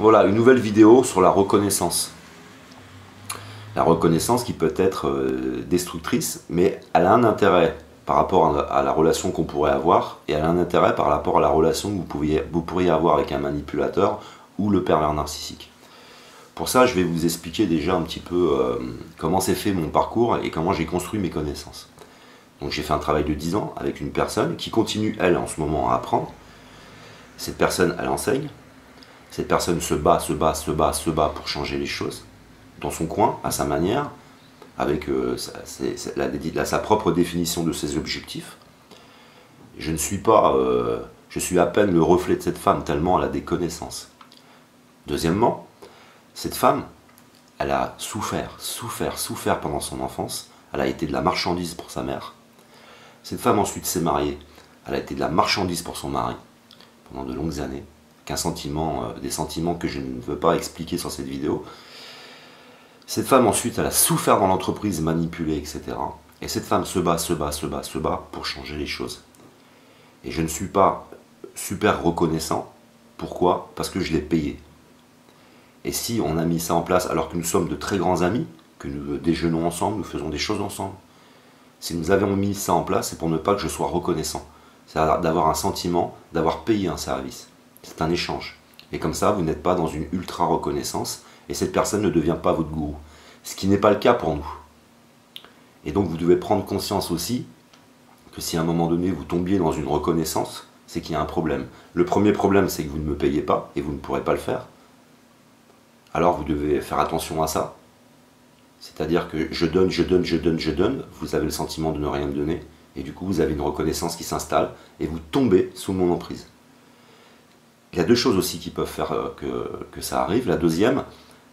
Voilà, une nouvelle vidéo sur la reconnaissance. La reconnaissance qui peut être destructrice, mais elle a un intérêt par rapport à la relation qu'on pourrait avoir, et elle a un intérêt par rapport à la relation que vous pourriez avoir avec un manipulateur ou le pervers narcissique. Pour ça, je vais vous expliquer déjà un petit peu comment s'est fait mon parcours et comment j'ai construit mes connaissances. Donc j'ai fait un travail de 10 ans avec une personne qui continue, elle, en ce moment, à apprendre. Cette personne, elle enseigne. Cette personne se bat pour changer les choses, dans son coin, à sa manière, avec sa propre définition de ses objectifs. Je ne suis pas, je suis à peine le reflet de cette femme, tellement elle a des connaissances. Deuxièmement, cette femme, elle a souffert pendant son enfance. Elle a été de la marchandise pour sa mère. Cette femme ensuite s'est mariée. Elle a été de la marchandise pour son mari pendant de longues années. Des sentiments que je ne veux pas expliquer sur cette vidéo. Cette femme ensuite, elle a souffert dans l'entreprise, manipulée, etc. Et cette femme se bat pour changer les choses. Et je ne suis pas super reconnaissant. Pourquoi? Parce que je l'ai payé. Et si on a mis ça en place alors que nous sommes de très grands amis, que nous déjeunons ensemble, nous faisons des choses ensemble, si nous avions mis ça en place, c'est pour ne pas que je sois reconnaissant. C'est-à-dire d'avoir un sentiment d'avoir payé un service. C'est un échange. Et comme ça, vous n'êtes pas dans une ultra reconnaissance et cette personne ne devient pas votre gourou. Ce qui n'est pas le cas pour nous. Et donc vous devez prendre conscience aussi que si à un moment donné vous tombiez dans une reconnaissance, c'est qu'il y a un problème. Le premier problème, c'est que vous ne me payez pas et vous ne pourrez pas le faire. Alors vous devez faire attention à ça. C'est-à-dire que je donne, vous avez le sentiment de ne rien me donner, et du coup vous avez une reconnaissance qui s'installe, et vous tombez sous mon emprise. Il y a deux choses aussi qui peuvent faire que ça arrive. La deuxième,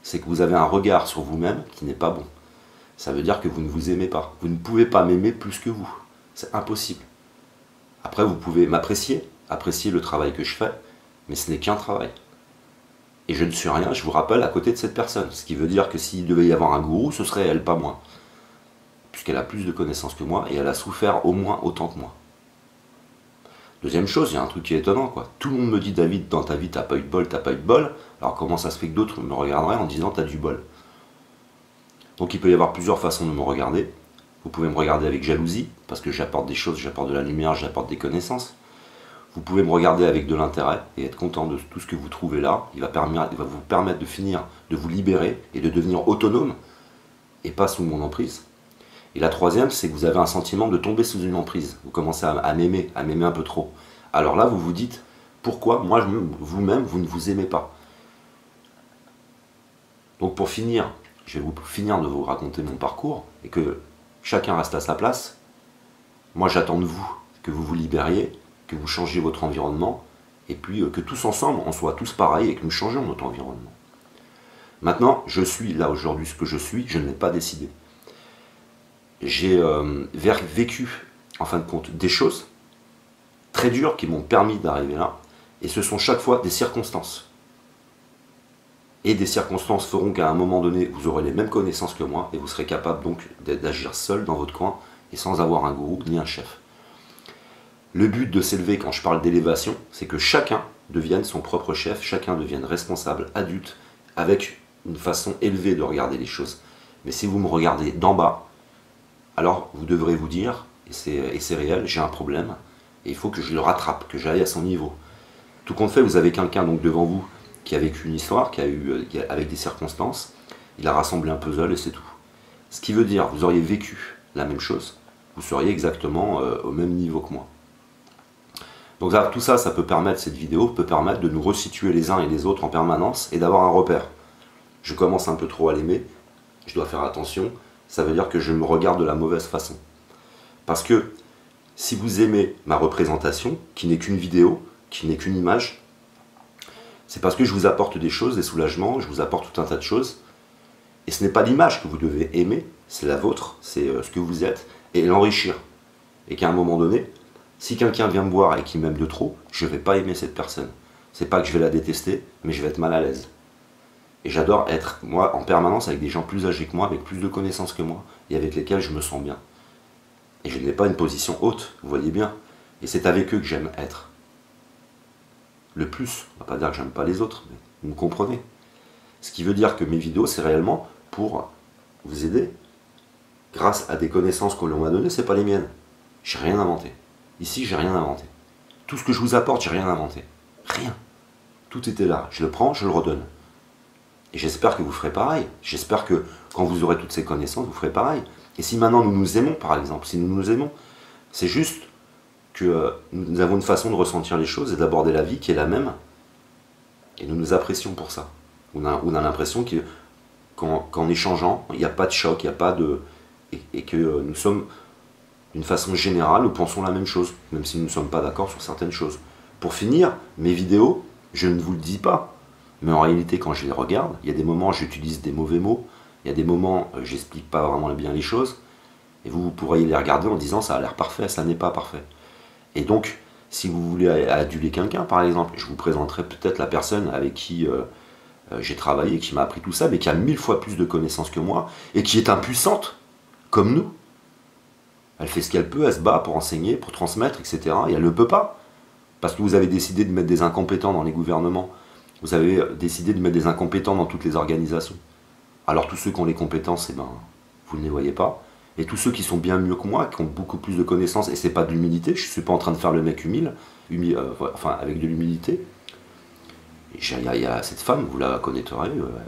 c'est que vous avez un regard sur vous-même qui n'est pas bon. Ça veut dire que vous ne vous aimez pas. Vous ne pouvez pas m'aimer plus que vous. C'est impossible. Après, vous pouvez m'apprécier, apprécier le travail que je fais, mais ce n'est qu'un travail. Et je ne suis rien, je vous rappelle, à côté de cette personne. Ce qui veut dire que s'il devait y avoir un gourou, ce serait elle, pas moi. Puisqu'elle a plus de connaissances que moi, et elle a souffert au moins autant que moi. Deuxième chose, il y a un truc qui est étonnant, quoi. Tout le monde me dit, David, dans ta vie, t'as pas eu de bol, t'as pas eu de bol. Alors comment ça se fait que d'autres me regarderaient en disant, t'as du bol? Donc il peut y avoir plusieurs façons de me regarder. Vous pouvez me regarder avec jalousie, parce que j'apporte des choses, j'apporte de la lumière, j'apporte des connaissances. Vous pouvez me regarder avec de l'intérêt et être content de tout ce que vous trouvez là. Il va vous permettre de finir, de vous libérer et de devenir autonome et pas sous mon emprise. Et la troisième, c'est que vous avez un sentiment de tomber sous une emprise. Vous commencez à m'aimer un peu trop. Alors là, vous vous dites, pourquoi moi, vous-même, vous ne vous aimez pas? Donc pour finir, je vais finir de vous raconter mon parcours et que chacun reste à sa place. Moi, j'attends de vous que vous vous libériez, que vous changiez votre environnement, et puis que tous ensemble, on soit tous pareils et que nous changions notre environnement. Maintenant, je suis là aujourd'hui ce que je suis, je ne l'ai pas décidé. J'ai vécu, en fin de compte, des choses très dures qui m'ont permis d'arriver là, et ce sont chaque fois des circonstances. Et des circonstances feront qu'à un moment donné, vous aurez les mêmes connaissances que moi, et vous serez capable donc d'agir seul dans votre coin, et sans avoir un gourou ni un chef. Le but de s'élever, quand je parle d'élévation, c'est que chacun devienne son propre chef, chacun devienne responsable, adulte, avec une façon élevée de regarder les choses. Mais si vous me regardez d'en bas, alors vous devrez vous dire, et c'est réel, j'ai un problème, et il faut que je le rattrape, que j'aille à son niveau. Tout compte fait, vous avez quelqu'un donc devant vous qui a vécu une histoire, avec des circonstances, il a rassemblé un puzzle et c'est tout. Ce qui veut dire, vous auriez vécu la même chose, vous seriez exactement au même niveau que moi. Donc là, tout ça, ça peut permettre, cette vidéo peut permettre de nous resituer les uns et les autres en permanence et d'avoir un repère. Je commence un peu trop à l'aimer, je dois faire attention, ça veut dire que je me regarde de la mauvaise façon. Parce que si vous aimez ma représentation, qui n'est qu'une vidéo, qui n'est qu'une image, c'est parce que je vous apporte des choses, des soulagements, je vous apporte tout un tas de choses. Et ce n'est pas l'image que vous devez aimer, c'est la vôtre, c'est ce que vous êtes, et l'enrichir. Et qu'à un moment donné, si quelqu'un vient me voir et qui m'aime de trop, je ne vais pas aimer cette personne. C'est pas que je vais la détester, mais je vais être mal à l'aise. Et j'adore être, moi, en permanence avec des gens plus âgés que moi, avec plus de connaissances que moi, et avec lesquels je me sens bien. Et je n'ai pas une position haute, vous voyez bien. Et c'est avec eux que j'aime être. Le plus, on ne va pas dire que j'aime pas les autres, mais Vous me comprenez? Ce qui veut dire que mes vidéos, c'est réellement pour vous aider. Grâce à des connaissances que l'on m'a données, c'est pas les miennes. J'ai rien inventé. Ici, j'ai rien inventé. Tout ce que je vous apporte, j'ai rien inventé. Rien. Tout était là. Je le prends, je le redonne. Et j'espère que vous ferez pareil. J'espère que quand vous aurez toutes ces connaissances, vous ferez pareil. Et si maintenant nous nous aimons, par exemple, si nous nous aimons, c'est juste que nous avons une façon de ressentir les choses et d'aborder la vie qui est la même. Et nous nous apprécions pour ça. On a l'impression qu'en échangeant, il n'y a pas de choc, il n'y a pas de... Et que nous sommes, d'une façon générale, nous pensons la même chose, même si nous ne sommes pas d'accord sur certaines choses. Pour finir, mes vidéos, je ne vous le dis pas, mais en réalité, quand je les regarde, il y a des moments où j'utilise des mauvais mots, il y a des moments où j'explique pas vraiment bien les choses, et vous pourriez les regarder en disant ça a l'air parfait, ça n'est pas parfait. Et donc, si vous voulez aduler quelqu'un, par exemple, je vous présenterai peut-être la personne avec qui j'ai travaillé, qui m'a appris tout ça, mais qui a 1000 fois plus de connaissances que moi, et qui est impuissante, comme nous. Elle fait ce qu'elle peut, elle se bat pour enseigner, pour transmettre, etc. Et elle ne le peut pas. Parce que vous avez décidé de mettre des incompétents dans les gouvernements. Vous avez décidé de mettre des incompétents dans toutes les organisations. Alors tous ceux qui ont les compétences, eh ben, vous ne les voyez pas. Et tous ceux qui sont bien mieux que moi, qui ont beaucoup plus de connaissances, et c'est pas de l'humilité, je ne suis pas en train de faire le mec enfin avec de l'humilité. Il y a cette femme, vous la connaîtrez,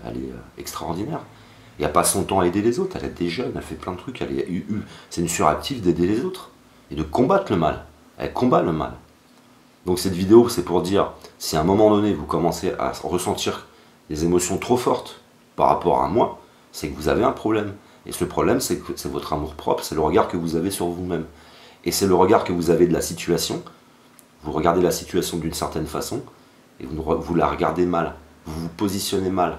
elle est extraordinaire. Il n'y a pas son temps à aider les autres, elle aide des jeunes, elle fait plein de trucs, c'est une suractive d'aider les autres et de combattre le mal. Elle combat le mal. Donc cette vidéo, c'est pour dire, si à un moment donné vous commencez à ressentir des émotions trop fortes par rapport à moi, c'est que vous avez un problème. Et ce problème, c'est votre amour propre, c'est le regard que vous avez sur vous-même. Et c'est le regard que vous avez de la situation. Vous regardez la situation d'une certaine façon, et vous la regardez mal. Vous vous positionnez mal.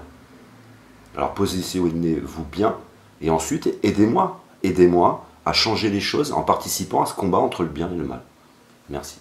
Alors positionnez-vous bien, et ensuite aidez-moi à changer les choses en participant à ce combat entre le bien et le mal. Merci.